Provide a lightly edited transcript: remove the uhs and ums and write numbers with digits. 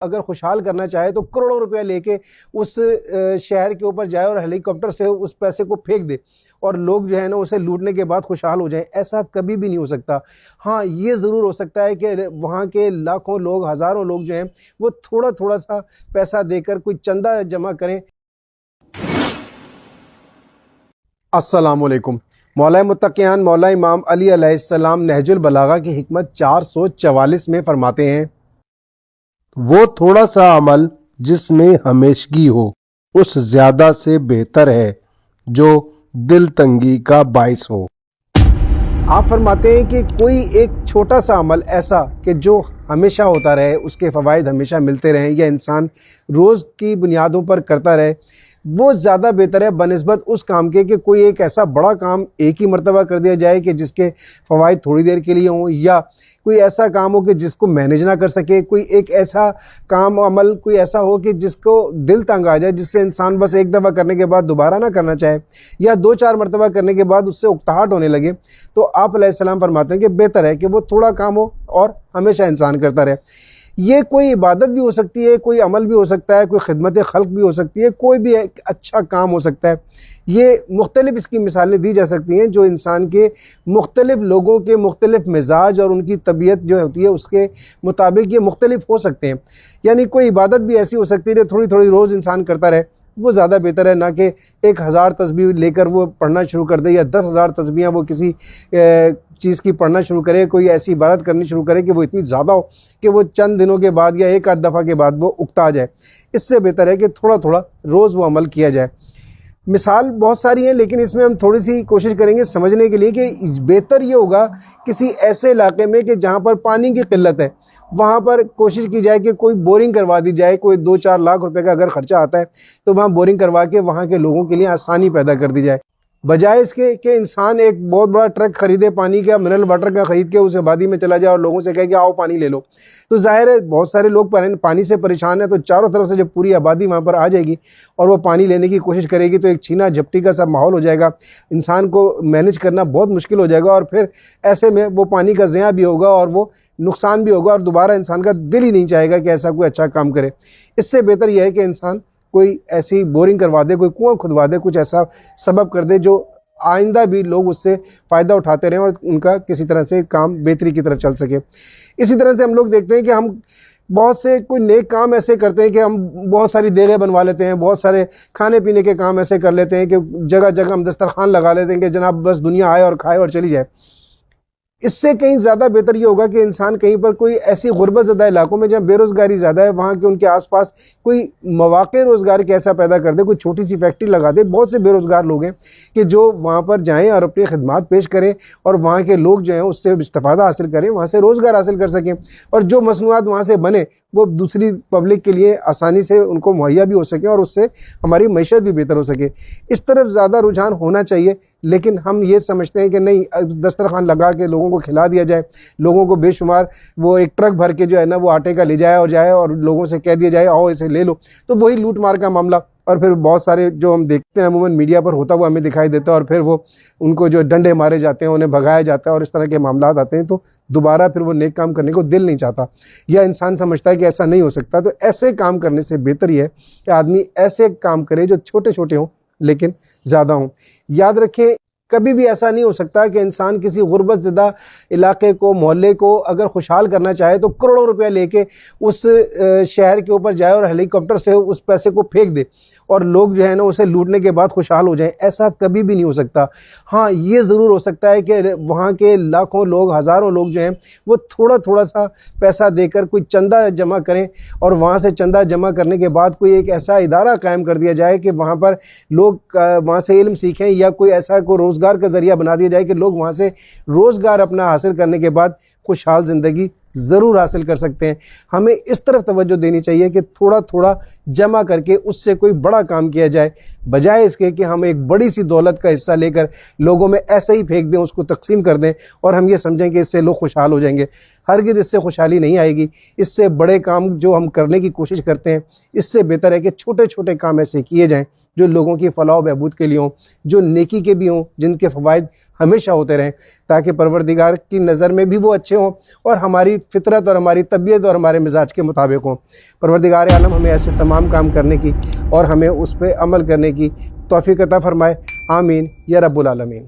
اگر خوشحال کرنا چاہے تو کروڑوں روپیہ لے کے اس شہر کے اوپر جائے اور ہیلی کاپٹر سے اس پیسے کو پھینک دے اور لوگ جو ہے نا اسے لوٹنے کے بعد خوشحال ہو جائیں. ایسا کبھی بھی نہیں ہو سکتا. ہاں یہ ضرور ہو سکتا ہے کہ وہاں کے لاکھوں لوگ ہزاروں لوگ جو ہیں وہ تھوڑا تھوڑا سا پیسہ دے کر کوئی چندہ جمع کریں. السلام علیکم. مولا متقیان مولا امام علی علیہ السلام نہج البلاغہ کی حکمت 444 میں فرماتے ہیں، وہ تھوڑا سا عمل جس میں ہمیشگی ہو اس زیادہ سے بہتر ہے جو دل تنگی کا باعث ہو. آپ فرماتے ہیں کہ کوئی ایک چھوٹا سا عمل ایسا کہ جو ہمیشہ ہوتا رہے، اس کے فوائد ہمیشہ ملتے رہیں یا انسان روز کی بنیادوں پر کرتا رہے، وہ زیادہ بہتر ہے بنسبت اس کام کے کہ کوئی ایک ایسا بڑا کام ایک ہی مرتبہ کر دیا جائے کہ جس کے فوائد تھوڑی دیر کے لیے ہوں، یا کوئی ایسا کام ہو کہ جس کو مینیج نہ کر سکے، کوئی ایک ایسا کام عمل کوئی ایسا ہو کہ جس کو دل تنگ آ جائے، جس سے انسان بس ایک دفعہ کرنے کے بعد دوبارہ نہ کرنا چاہے یا 2-4 مرتبہ کرنے کے بعد اس سے اکتاہٹ ہونے لگے. تو آپ علیہ السلام فرماتے ہیں کہ بہتر ہے کہ وہ تھوڑا کام ہو اور ہمیشہ انسان کرتا رہے. یہ کوئی عبادت بھی ہو سکتی ہے، کوئی عمل بھی ہو سکتا ہے، کوئی خدمت خلق بھی ہو سکتی ہے، کوئی بھی ایک اچھا کام ہو سکتا ہے. یہ مختلف اس کی مثالیں دی جا سکتی ہیں جو انسان کے مختلف لوگوں کے مختلف مزاج اور ان کی طبیعت جو ہوتی ہے اس کے مطابق یہ مختلف ہو سکتے ہیں. یعنی کوئی عبادت بھی ایسی ہو سکتی ہے جو تھوڑی تھوڑی روز انسان کرتا رہے، وہ زیادہ بہتر ہے، نہ کہ 1000 تسبیح لے کر وہ پڑھنا شروع کر دے یا 10,000 تسبیحاں وہ کسی چیز کی پڑھنا شروع کرے، کوئی ایسی عبادت کرنی شروع کرے کہ وہ اتنی زیادہ ہو کہ وہ چند دنوں کے بعد یا ایک آدھ دفعہ کے بعد وہ اکتا جائے. اس سے بہتر ہے کہ تھوڑا تھوڑا روز وہ عمل کیا جائے. مثال بہت ساری ہیں لیکن اس میں ہم تھوڑی سی کوشش کریں گے سمجھنے کے لیے کہ بہتر یہ ہوگا کسی ایسے علاقے میں کہ جہاں پر پانی کی قلت ہے، وہاں پر کوشش کی جائے کہ کوئی بورنگ کروا دی جائے. کوئی 2-4 لاکھ روپے کا اگر خرچہ آتا ہے تو وہاں بورنگ کروا کے وہاں کے لوگوں کے لیے آسانی پیدا کر دی جائے، بجائے اس کے کہ انسان ایک بہت بڑا ٹرک خریدے پانی کا، منرل واٹر کا خرید کے اس آبادی میں چلا جائے اور لوگوں سے کہے کہ آؤ پانی لے لو. تو ظاہر ہے بہت سارے لوگ پانی سے پریشان ہیں، تو چاروں طرف سے جب پوری آبادی وہاں پر آ جائے گی اور وہ پانی لینے کی کوشش کرے گی تو ایک چھینا جھپٹی کا سا ماحول ہو جائے گا. انسان کو مینیج کرنا بہت مشکل ہو جائے گا اور پھر ایسے میں وہ پانی کا ضیاع بھی ہوگا اور وہ نقصان بھی ہوگا اور دوبارہ انسان کا دل ہی نہیں چاہے گا کہ ایسا کوئی اچھا کام کرے. اس سے بہتر یہ ہے کہ انسان کوئی ایسی بورنگ کروا دے، کوئی کنواں کھدوا دے، کچھ ایسا سبب کر دے جو آئندہ بھی لوگ اس سے فائدہ اٹھاتے رہیں اور ان کا کسی طرح سے کام بہتری کی طرف چل سکے. اسی طرح سے ہم لوگ دیکھتے ہیں کہ ہم بہت سے کوئی نیک کام ایسے کرتے ہیں کہ ہم بہت ساری دیگیں بنوا لیتے ہیں، بہت سارے کھانے پینے کے کام ایسے کر لیتے ہیں کہ جگہ جگہ ہم دسترخوان لگا لیتے ہیں کہ جناب بس دنیا آئے اور کھائے اور چلی جائے. اس سے کہیں زیادہ بہتر یہ ہوگا کہ انسان کہیں پر کوئی ایسی غربت زدہ علاقوں میں جہاں بے روزگاری زیادہ ہے، وہاں کے ان کے آس پاس کوئی مواقع روزگار کے ایسا پیدا کر دے، کوئی چھوٹی سی فیکٹری لگا دے. بہت سے بے روزگار لوگ ہیں کہ جو وہاں پر جائیں اور اپنی خدمات پیش کریں اور وہاں کے لوگ جو ہیں اس سے استفادہ حاصل کریں، وہاں سے روزگار حاصل کر سکیں اور جو مصنوعات وہاں سے بنے وہ دوسری پبلک کے لیے آسانی سے ان کو مہیا بھی ہو سکے اور اس سے ہماری معیشت بھی بہتر ہو سکے. اس طرف زیادہ رجحان ہونا چاہیے. لیکن ہم یہ سمجھتے ہیں کہ نہیں، دسترخوان لگا کے لوگوں کو کھلا دیا جائے، لوگوں کو بے شمار وہ ایک ٹرک بھر کے جو ہے نا وہ آٹے کا لے جائے اور لوگوں سے کہہ دیا جائے آؤ اسے لے لو، تو وہی لوٹ مار کا معاملہ. اور پھر بہت سارے جو ہم دیکھتے ہیں عموماً میڈیا پر ہوتا ہوا ہمیں دکھائی دیتا ہے اور پھر وہ ان کو جو ڈنڈے مارے جاتے ہیں، انہیں بھگایا جاتا ہے اور اس طرح کے معاملات آتے ہیں، تو دوبارہ پھر وہ نیک کام کرنے کو دل نہیں چاہتا یا انسان سمجھتا ہے کہ ایسا نہیں ہو سکتا. تو ایسے کام کرنے سے بہتر یہ ہے کہ آدمی ایسے کام کرے جو چھوٹے چھوٹے ہوں لیکن زیادہ ہوں. یاد رکھیں کبھی بھی ایسا نہیں ہو سکتا کہ انسان کسی غربت زدہ علاقے کو، محلے کو اگر خوشحال کرنا چاہے تو کروڑوں روپیہ لے کے اس شہر کے اوپر جائے اور ہیلی کاپٹر سے اس پیسے کو پھینک دے اور لوگ جو ہے نا اسے لوٹنے کے بعد خوشحال ہو جائیں. ایسا کبھی بھی نہیں ہو سکتا. ہاں یہ ضرور ہو سکتا ہے کہ وہاں کے لاکھوں لوگ ہزاروں لوگ جو ہیں وہ تھوڑا تھوڑا سا پیسہ دے کر کوئی چندہ جمع کریں اور وہاں سے چندہ جمع کرنے کے بعد کوئی ایک ایسا ادارہ قائم کر دیا جائے کہ وہاں پر لوگ وہاں سے علم سیکھیں یا کوئی ایسا کوئی روزگار کا ذریعہ بنا دیا جائے کہ لوگ وہاں سے روزگار اپنا حاصل کرنے کے بعد خوشحال زندگی ضرور حاصل کر سکتے ہیں. ہمیں اس طرف توجہ دینی چاہیے کہ تھوڑا تھوڑا جمع کر کے اس سے کوئی بڑا کام کیا جائے، بجائے اس کے کہ ہم ایک بڑی سی دولت کا حصہ لے کر لوگوں میں ایسے ہی پھینک دیں، اس کو تقسیم کر دیں اور ہم یہ سمجھیں کہ اس سے لوگ خوشحال ہو جائیں گے. ہرگز اس سے خوشحالی نہیں آئے گی. اس سے بڑے کام جو ہم کرنے کی کوشش کرتے ہیں، اس سے بہتر ہے کہ چھوٹے چھوٹے کام ایسے کیے جائیں جو لوگوں کی فلاح و بہبود کے لیے ہوں، جو نیکی کے بھی ہوں، جن کے فوائد ہمیشہ ہوتے رہیں تاکہ پروردگار کی نظر میں بھی وہ اچھے ہوں اور ہماری فطرت اور ہماری طبیعت اور ہمارے مزاج کے مطابق ہوں۔ پروردگار عالم ہمیں ایسے تمام کام کرنے کی اور ہمیں اس پہ عمل کرنے کی توفیق عطا فرمائے، آمین یا رب العالمین۔